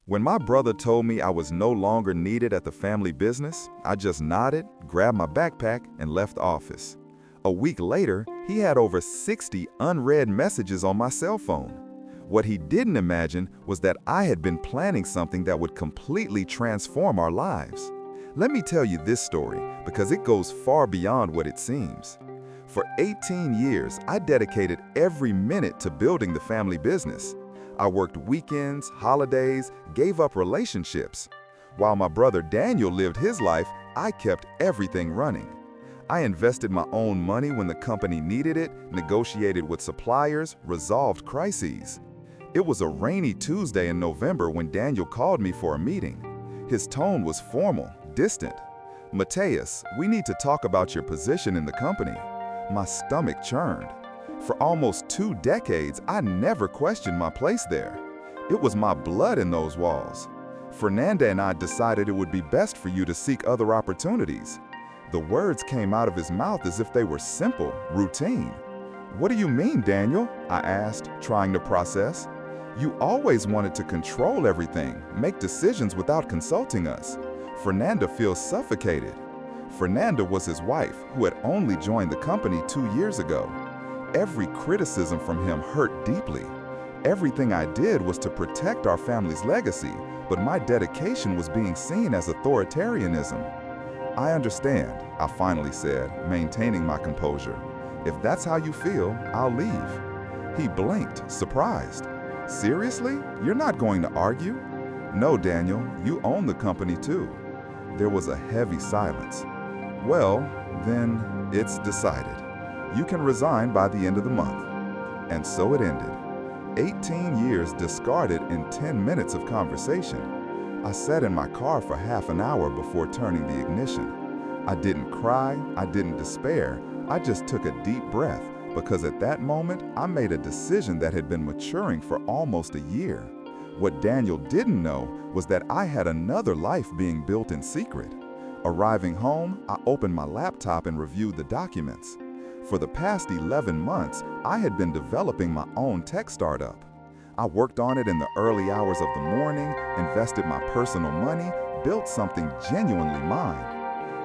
When my brother told me I was no longer needed at the family business, I just nodded, grabbed my backpack, and left the office. A week later, he had over 60 unread messages on my cell phone. What he didn't imagine was that I had been planning something that would completely transform our lives. Let me tell you this story because it goes far beyond what it seems. For 18 years, I dedicated every minute to building the family business. I worked weekends, holidays, gave up relationships. While my brother Daniel lived his life, I kept everything running. I invested my own money when the company needed it, negotiated with suppliers, resolved crises. It was a rainy Tuesday in November when Daniel called me for a meeting. His tone was formal, distant. "Mateus, we need to talk about your position in the company." My stomach churned. For almost 2 decades, I never questioned my place there. It was my blood in those walls. "Fernanda and I decided it would be best for you to seek other opportunities." The words came out of his mouth as if they were simple, routine. "What do you mean, Daniel?" I asked, trying to process. "You always wanted to control everything, make decisions without consulting us. Fernanda feels suffocated." Fernanda was his wife, who had only joined the company 2 years ago. Every criticism from him hurt deeply. Everything I did was to protect our family's legacy, but my dedication was being seen as authoritarianism. "I understand," I finally said, maintaining my composure. "If that's how you feel, I'll leave." He blinked, surprised. "Seriously? You're not going to argue?" "No, Daniel, you own the company too." There was a heavy silence. "Well, then, it's decided. You can resign by the end of the month." And so it ended. 18 years discarded in 10 minutes of conversation. I sat in my car for half an hour before turning the ignition. I didn't cry, I didn't despair, I just took a deep breath because at that moment I made a decision that had been maturing for almost a year. What Daniel didn't know was that I had another life being built in secret. Arriving home, I opened my laptop and reviewed the documents. For the past 11 months, I had been developing my own tech startup. I worked on it in the early hours of the morning, invested my personal money, built something genuinely mine.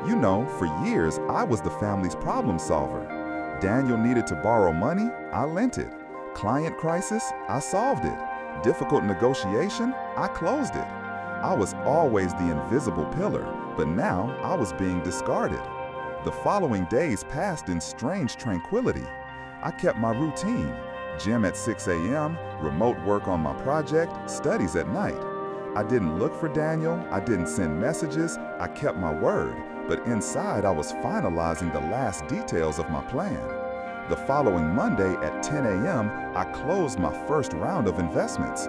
You know, for years, I was the family's problem solver. Daniel needed to borrow money, I lent it. Client crisis, I solved it. Difficult negotiation, I closed it. I was always the invisible pillar, but now I was being discarded. The following days passed in strange tranquility. I kept my routine. Gym at 6 a.m., remote work on my project, studies at night. I didn't look for Daniel, I didn't send messages, I kept my word, but inside I was finalizing the last details of my plan. The following Monday at 10 a.m., I closed my first round of investments.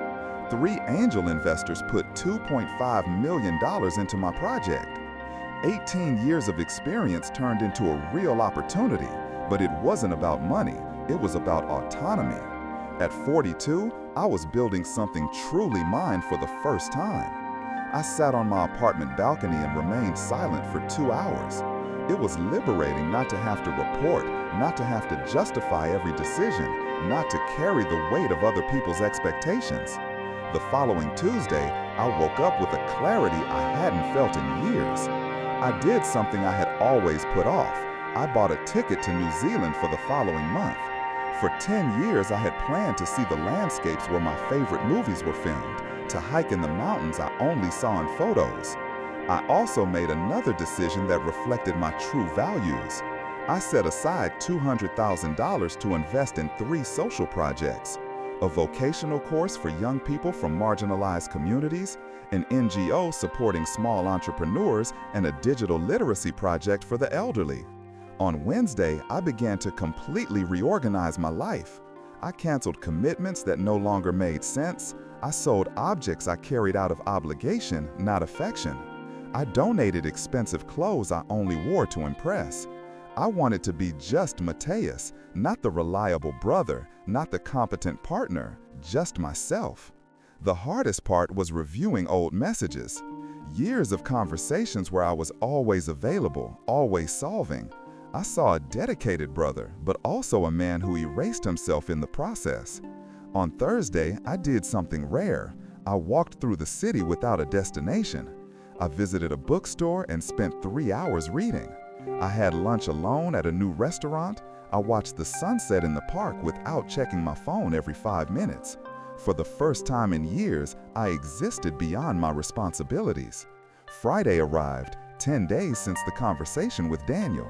3 angel investors put $2.5 million into my project. 18 years of experience turned into a real opportunity, but it wasn't about money, it was about autonomy. At 42, I was building something truly mine for the first time. I sat on my apartment balcony and remained silent for 2 hours. It was liberating not to have to report, not to have to justify every decision, not to carry the weight of other people's expectations. The following Tuesday, I woke up with a clarity I hadn't felt in years. I did something I had always put off. I bought a ticket to New Zealand for the following month. For 10 years, I had planned to see the landscapes where my favorite movies were filmed, to hike in the mountains I only saw in photos. I also made another decision that reflected my true values. I set aside $200,000 to invest in 3 social projects: a vocational course for young people from marginalized communities, an NGO supporting small entrepreneurs, and a digital literacy project for the elderly. On Wednesday, I began to completely reorganize my life. I canceled commitments that no longer made sense. I sold objects I carried out of obligation, not affection. I donated expensive clothes I only wore to impress. I wanted to be just Mateus, not the reliable brother, not the competent partner, just myself. The hardest part was reviewing old messages. Years of conversations where I was always available, always solving. I saw a dedicated brother, but also a man who erased himself in the process. On Thursday, I did something rare. I walked through the city without a destination. I visited a bookstore and spent 3 hours reading. I had lunch alone at a new restaurant. I watched the sunset in the park without checking my phone every 5 minutes. For the first time in years, I existed beyond my responsibilities. Friday arrived, 10 days since the conversation with Daniel.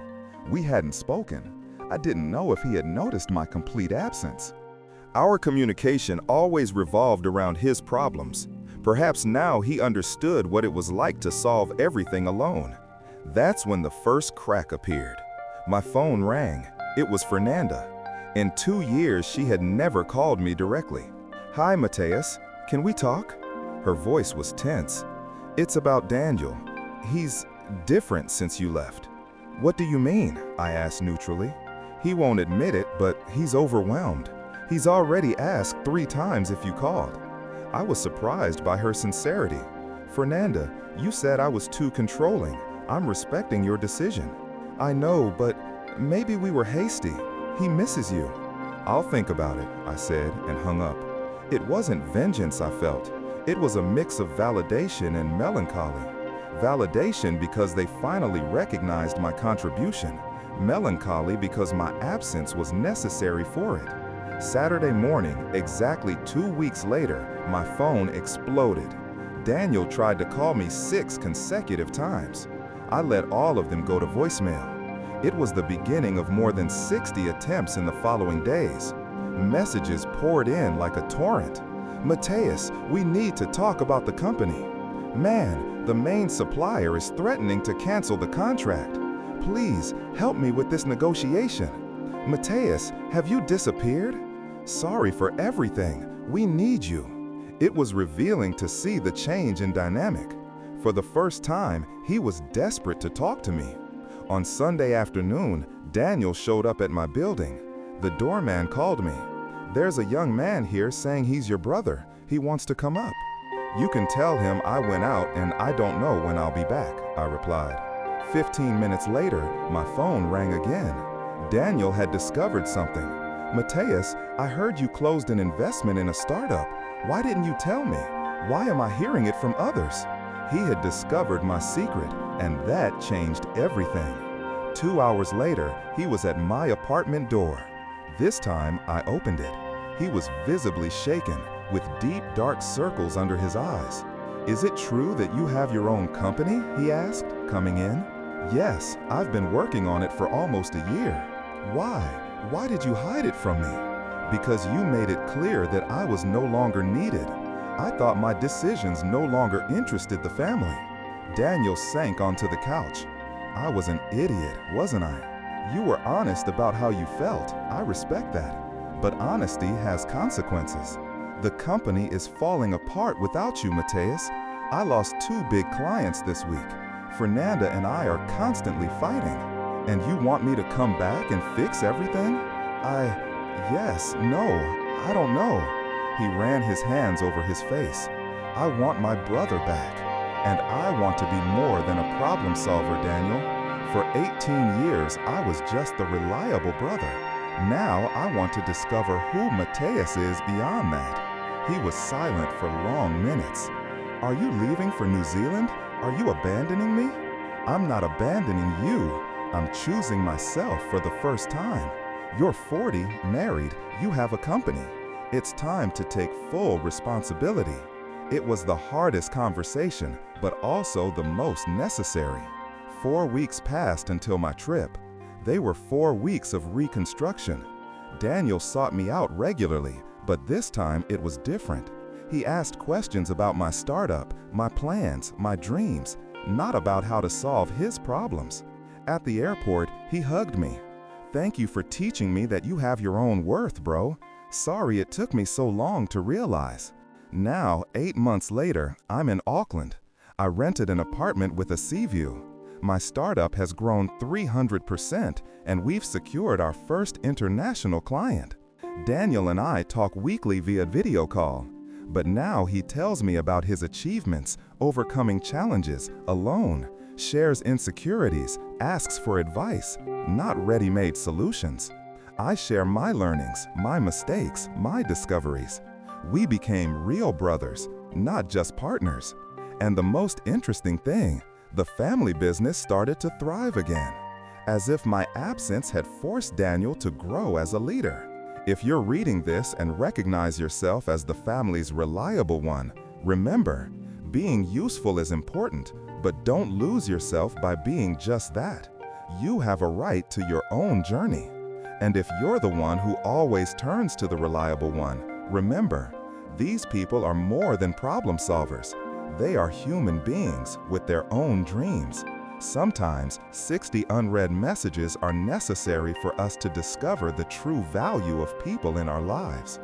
We hadn't spoken. I didn't know if he had noticed my complete absence. Our communication always revolved around his problems. Perhaps now he understood what it was like to solve everything alone. That's when the first crack appeared. My phone rang. It was Fernanda. In 2 years, she had never called me directly. "Hi, Mateus. Can we talk?" Her voice was tense. "It's about Daniel. He's different since you left." "What do you mean?" I asked neutrally. "He won't admit it, but he's overwhelmed. He's already asked 3 times if you called." I was surprised by her sincerity. "Fernanda, you said I was too controlling. I'm respecting your decision." "I know, but maybe we were hasty. He misses you." "I'll think about it," I said and hung up. It wasn't vengeance I felt. It was a mix of validation and melancholy. Validation because they finally recognized my contribution. Melancholy because my absence was necessary for it. Saturday morning, exactly 2 weeks later, my phone exploded. Daniel tried to call me 6 consecutive times. I let all of them go to voicemail. It was the beginning of more than 60 attempts in the following days. Messages poured in like a torrent. "Mateus, we need to talk about the company." "Man, the main supplier is threatening to cancel the contract. Please, help me with this negotiation." "Mateus, have you disappeared?" "Sorry for everything. We need you." It was revealing to see the change in dynamic. For the first time, he was desperate to talk to me. On Sunday afternoon, Daniel showed up at my building. The doorman called me. "There's a young man here saying he's your brother. He wants to come up." "You can tell him I went out and I don't know when I'll be back," I replied. 15 minutes later, my phone rang again. Daniel had discovered something. "Mateus, I heard you closed an investment in a startup. Why didn't you tell me? Why am I hearing it from others?" He had discovered my secret, and that changed everything. 2 hours later, he was at my apartment door. This time, I opened it. He was visibly shaken, with deep, dark circles under his eyes. "Is it true that you have your own company?" he asked, coming in. "Yes, I've been working on it for almost a year." "Why? Why did you hide it from me?" "Because you made it clear that I was no longer needed. I thought my decisions no longer interested the family." Daniel sank onto the couch. "I was an idiot, wasn't I? You were honest about how you felt. I respect that. But honesty has consequences. The company is falling apart without you, Mateus. I lost 2 big clients this week. Fernanda and I are constantly fighting. And you want me to come back and fix everything?" Yes, no, I don't know." He ran his hands over his face. "I want my brother back. And I want to be more than a problem solver, Daniel. For 18 years, I was just the reliable brother. Now I want to discover who Mateus is beyond that." He was silent for long minutes. "Are you leaving for New Zealand? Are you abandoning me?" "I'm not abandoning you. I'm choosing myself for the first time. You're 40, married, you have a company. It's time to take full responsibility." It was the hardest conversation, but also the most necessary. 4 weeks passed until my trip. They were 4 weeks of reconstruction. Daniel sought me out regularly, but this time it was different. He asked questions about my startup, my plans, my dreams, not about how to solve his problems. At the airport, he hugged me. "Thank you for teaching me that you have your own worth, bro. Sorry it took me so long to realize." Now, 8 months later, I'm in Auckland. I rented an apartment with a sea view. My startup has grown 300%, and we've secured our first international client. Daniel and I talk weekly via video call. But now he tells me about his achievements, overcoming challenges alone, shares insecurities, asks for advice, not ready-made solutions. I share my learnings, my mistakes, my discoveries. We became real brothers, not just partners. And the most interesting thing, the family business started to thrive again, as if my absence had forced Daniel to grow as a leader. If you're reading this and recognize yourself as the family's reliable one, remember, being useful is important, but don't lose yourself by being just that. You have a right to your own journey. And if you're the one who always turns to the reliable one, remember, these people are more than problem solvers. They are human beings with their own dreams. Sometimes 60 unread messages are necessary for us to discover the true value of people in our lives.